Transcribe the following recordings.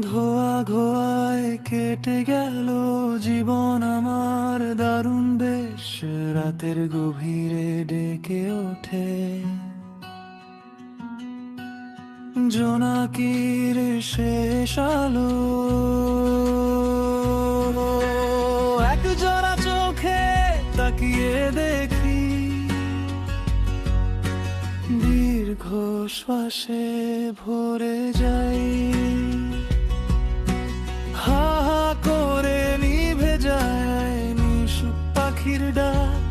ধোয়া ধোয়ায় কেটে গেল জীবন আমার, দারুণ বেশ রাতের গভীরে ডেকে ওঠে জোনাকির শেষ আলো। এক জোড়া চোখে তাকিয়ে দেখি, দীর্ঘ শ্বাসে ভরে যাই। হা হা করে নিভে যায় নিশুক পাখির ডাক,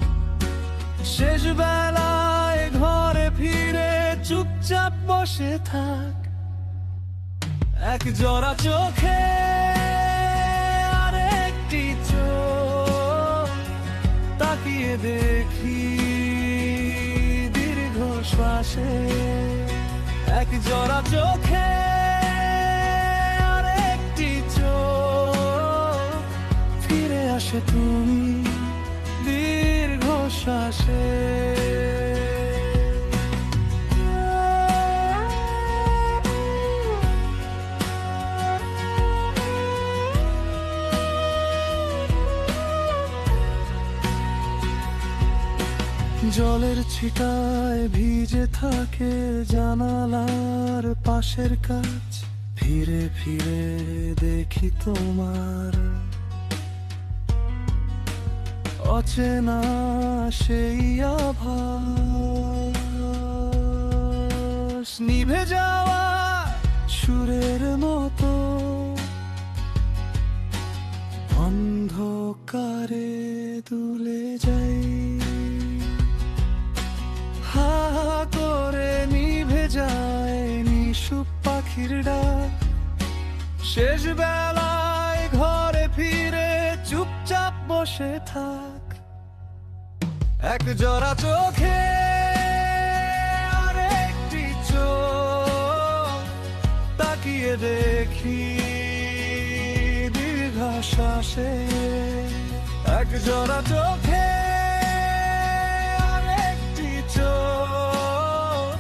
শেষ বেলায় ঘরে ফিরে চুপচাপ বসে থাক। এক জোড়া চোখে আরেকটি চোখ, তাকিয়ে দেখি দীর্ঘ শ্বাসে। এক জোড়া চোখে আরেকটি চোখ, ফিরে আসে তুমি দীর্ঘ শ্বাসে। জলের ছিটায় ভিজে থাকে জানালার পাশের কাচ, ফিরে ফিরে দেখি তোমার অচেনা সেই আভাস। নিভে যাওয়া সুরের মতো অন্ধকারে দুলে যাই। হা হা করে নিভে যায় নিশুক পাখির ডাক, শেষ বেলায় ঘরে ফিরে চুপচাপ বসে থাক। এক জোড়া চোখে আরেকটি চোখ, তাকিয়ে দেখি দীর্ঘ শ্বাসে। এক জোড়া চোখে আরেকটি চোখ,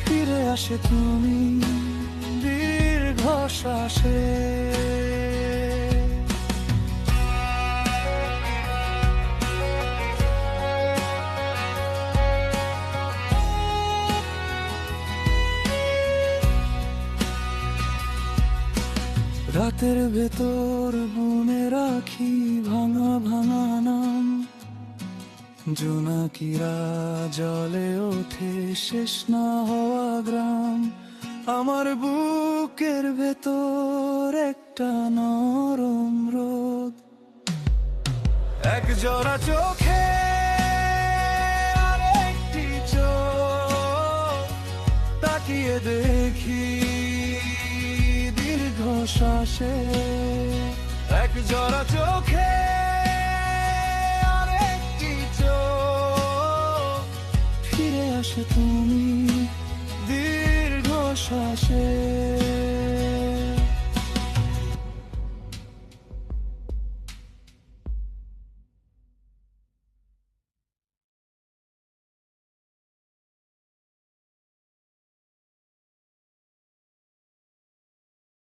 ফিরে আসে তুমি দীর্ঘ শ্বাসে। রাতের ভেতর বুনে রাখি ভাঙা ভাঙা নাম, জোনাকিরা জলে ওঠে শেষ না হওয়া গ্রাম। আমার বুকের ভেতর একটা নরম রোদ, এক জোড়া চোখে আরেকটি চোখ, তাকিয়ে দেখি দীর্ঘ শ্বাসে। এক জোড়া চোখে আরেকটি চোখ, ফিরে আসে তুমি দীর্ঘ শ্বাসে।